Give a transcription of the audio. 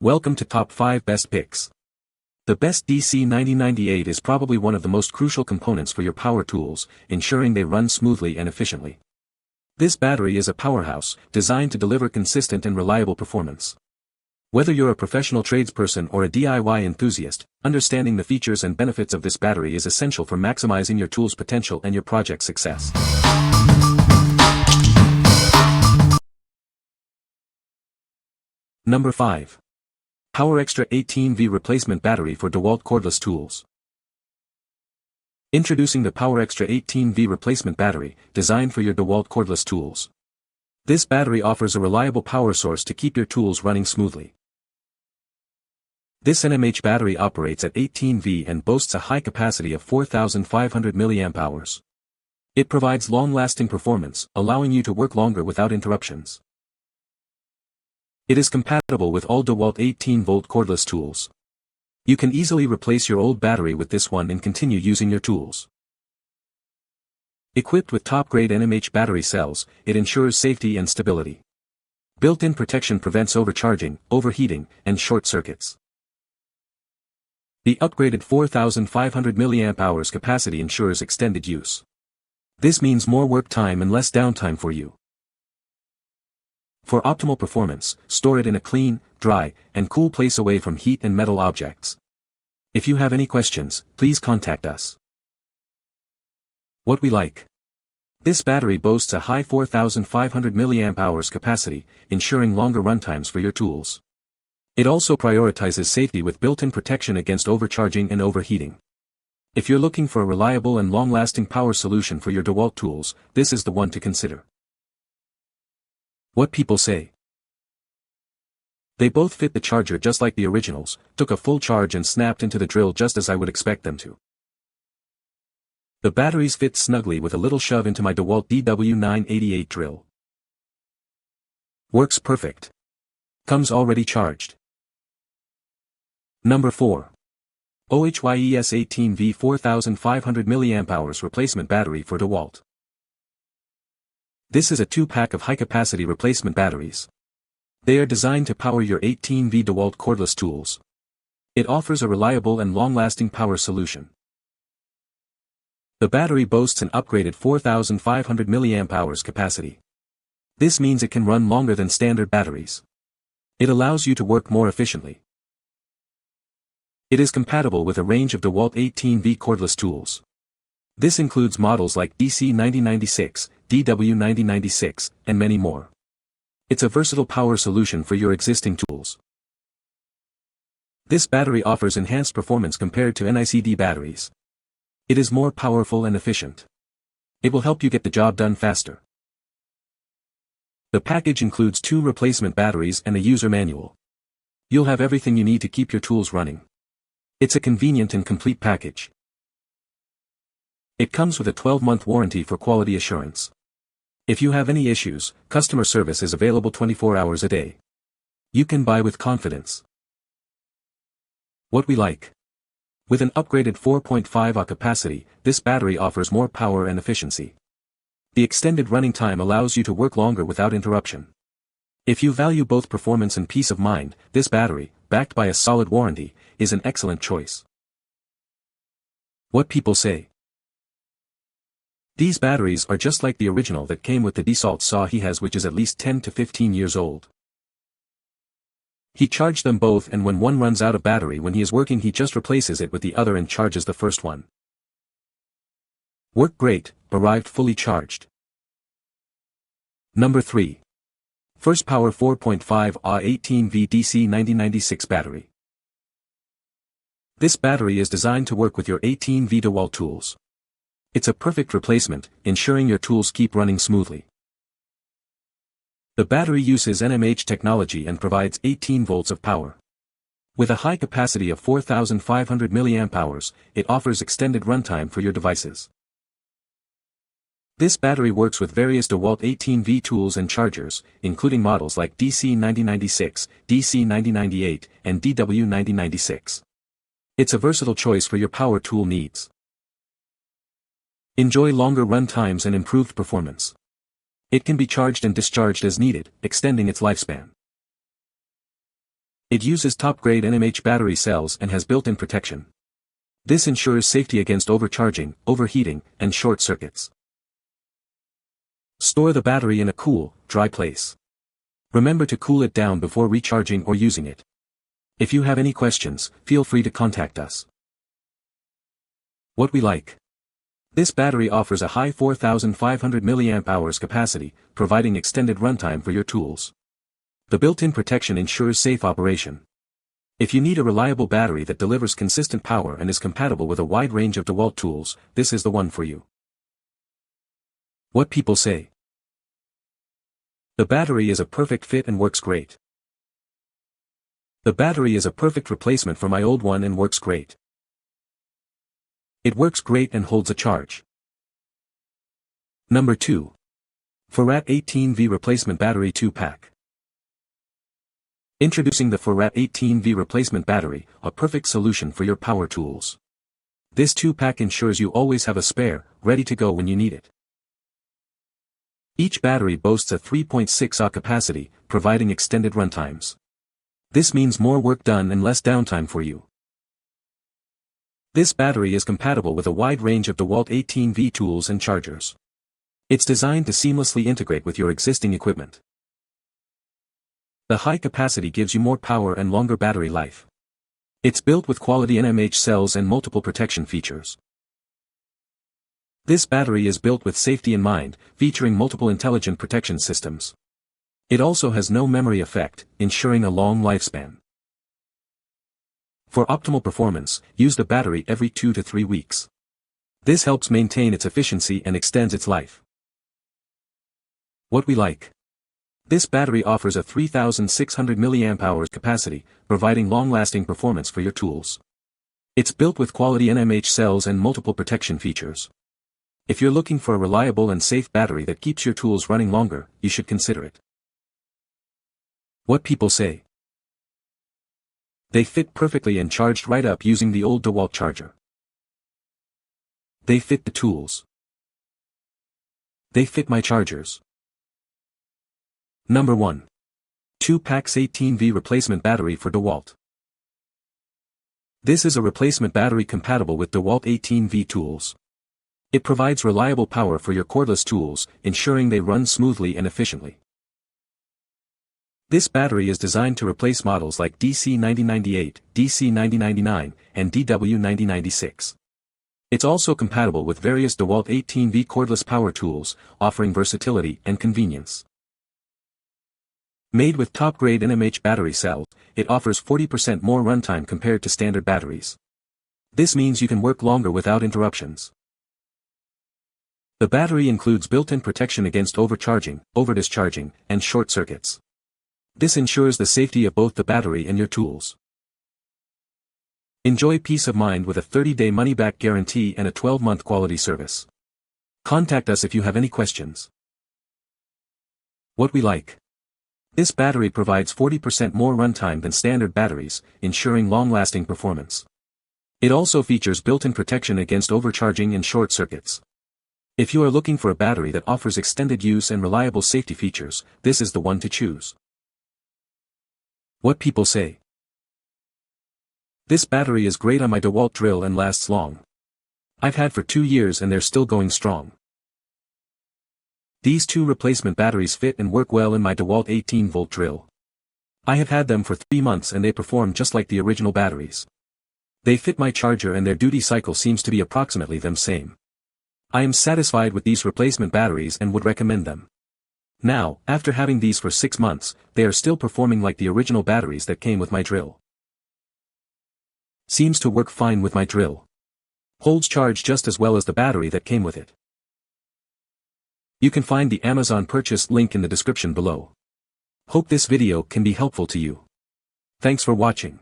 Welcome to Top 5 Best Picks. The best DC9098 is probably one of the most crucial components for your power tools, ensuring they run smoothly and efficiently. This battery is a powerhouse, designed to deliver consistent and reliable performance. Whether you're a professional tradesperson or a DIY enthusiast, understanding the features and benefits of this battery is essential for maximizing your tool's potential and your project's success. Number 5. Powerextra 18V Replacement Battery for Dewalt Cordless Tools. Introducing the Powerextra 18V Replacement Battery, designed for your Dewalt Cordless Tools. This battery offers a reliable power source to keep your tools running smoothly. This NMH battery operates at 18V and boasts a high capacity of 4,500 mAh. It provides long-lasting performance, allowing you to work longer without interruptions. It is compatible with all Dewalt 18V cordless tools. You can easily replace your old battery with this one and continue using your tools. Equipped with top-grade NMH battery cells, it ensures safety and stability. Built-in protection prevents overcharging, overheating, and short circuits. The upgraded 4,500 mAh capacity ensures extended use. This means more work time and less downtime for you. For optimal performance, store it in a clean, dry, and cool place away from heat and metal objects. If you have any questions, please contact us. What we like. This battery boasts a high 4,500 mAh capacity, ensuring longer runtimes for your tools. It also prioritizes safety with built-in protection against overcharging and overheating. If you're looking for a reliable and long-lasting power solution for your Dewalt tools, this is the one to consider. What people say. They both fit the charger just like the originals, took a full charge and snapped into the drill just as I would expect them to. The batteries fit snugly with a little shove into my Dewalt DW988 drill. Works perfect. Comes already charged. Number 4. OHYES 18V 4500 mAh Replacement Battery for Dewalt. This is a 2-pack of high-capacity replacement batteries. They are designed to power your 18V Dewalt cordless tools. It offers a reliable and long-lasting power solution. The battery boasts an upgraded 4,500 mAh capacity. This means it can run longer than standard batteries. It allows you to work more efficiently. It is compatible with a range of Dewalt 18V cordless tools. This includes models like DC9096, DW9096, and many more. It's a versatile power solution for your existing tools. This battery offers enhanced performance compared to NICD batteries. It is more powerful and efficient. It will help you get the job done faster. The package includes 2 replacement batteries and a user manual. You'll have everything you need to keep your tools running. It's a convenient and complete package. It comes with a 12-month warranty for quality assurance. If you have any issues, customer service is available 24 hours a day. You can buy with confidence. What we like. With an upgraded 4.5 Ah capacity, this battery offers more power and efficiency. The extended running time allows you to work longer without interruption. If you value both performance and peace of mind, this battery, backed by a solid warranty, is an excellent choice. What people say. These batteries are just like the original that came with the Dewalt saw he has, which is at least 10 to 15 years old. He charged them both, and when one runs out of battery when he is working, he just replaces it with the other and charges the first one. Work great, arrived fully charged. Number 3. FirstPower 4.5 Ah 18V DC9096 Battery. This battery is designed to work with your 18V Dewalt tools. It's a perfect replacement, ensuring your tools keep running smoothly. The battery uses NMH technology and provides 18 volts of power. With a high capacity of 4,500 mAh, it offers extended runtime for your devices. This battery works with various Dewalt 18V tools and chargers, including models like DC9096, DC9098, and DW9096. It's a versatile choice for your power tool needs. Enjoy longer run times and improved performance. It can be charged and discharged as needed, extending its lifespan. It uses top-grade NMH battery cells and has built-in protection. This ensures safety against overcharging, overheating, and short circuits. Store the battery in a cool, dry place. Remember to cool it down before recharging or using it. If you have any questions, feel free to contact us. What we like. This battery offers a high 4,500 mAh capacity, providing extended runtime for your tools. The built-in protection ensures safe operation. If you need a reliable battery that delivers consistent power and is compatible with a wide range of Dewalt tools, this is the one for you. What people say. The battery is a perfect fit and works great. The battery is a perfect replacement for my old one and works great. It works great and holds a charge. Number 2. Forrat 18V Replacement Battery 2-Pack. Introducing the Forrat 18V Replacement Battery, a perfect solution for your power tools. This 2-pack ensures you always have a spare, ready to go when you need it. Each battery boasts a 3.6 Ah capacity, providing extended runtimes. This means more work done and less downtime for you. This battery is compatible with a wide range of Dewalt 18V tools and chargers. It's designed to seamlessly integrate with your existing equipment. The high capacity gives you more power and longer battery life. It's built with quality NMH cells and multiple protection features. This battery is built with safety in mind, featuring multiple intelligent protection systems. It also has no memory effect, ensuring a long lifespan. For optimal performance, use the battery every 2 to 3 weeks. This helps maintain its efficiency and extends its life. What we like. This battery offers a 3,600 mAh capacity, providing long-lasting performance for your tools. It's built with quality NMH cells and multiple protection features. If you're looking for a reliable and safe battery that keeps your tools running longer, you should consider it. What people say. They fit perfectly and charged right up using the old Dewalt charger. They fit the tools. They fit my chargers. Number 1. 2-Packs 18V Replacement Battery for Dewalt. This is a replacement battery compatible with Dewalt 18V tools. It provides reliable power for your cordless tools, ensuring they run smoothly and efficiently. This battery is designed to replace models like DC9098, DC9099, and DW9096. It's also compatible with various Dewalt 18V cordless power tools, offering versatility and convenience. Made with top-grade NMH battery cells, it offers 40% more runtime compared to standard batteries. This means you can work longer without interruptions. The battery includes built-in protection against overcharging, overdischarging, and short circuits. This ensures the safety of both the battery and your tools. Enjoy peace of mind with a 30-day money-back guarantee and a 12-month quality service. Contact us if you have any questions. What we like. This battery provides 40% more runtime than standard batteries, ensuring long-lasting performance. It also features built-in protection against overcharging and short circuits. If you are looking for a battery that offers extended use and reliable safety features, this is the one to choose. What people say. This battery is great on my Dewalt drill and lasts long. I've had for 2 years and they're still going strong. These 2 replacement batteries fit and work well in my Dewalt 18V drill. I have had them for 3 months and they perform just like the original batteries. They fit my charger and their duty cycle seems to be approximately the same. I am satisfied with these replacement batteries and would recommend them. Now, after having these for 6 months, they are still performing like the original batteries that came with my drill. Seems to work fine with my drill. Holds charge just as well as the battery that came with it. You can find the Amazon purchase link in the description below. Hope this video can be helpful to you. Thanks for watching.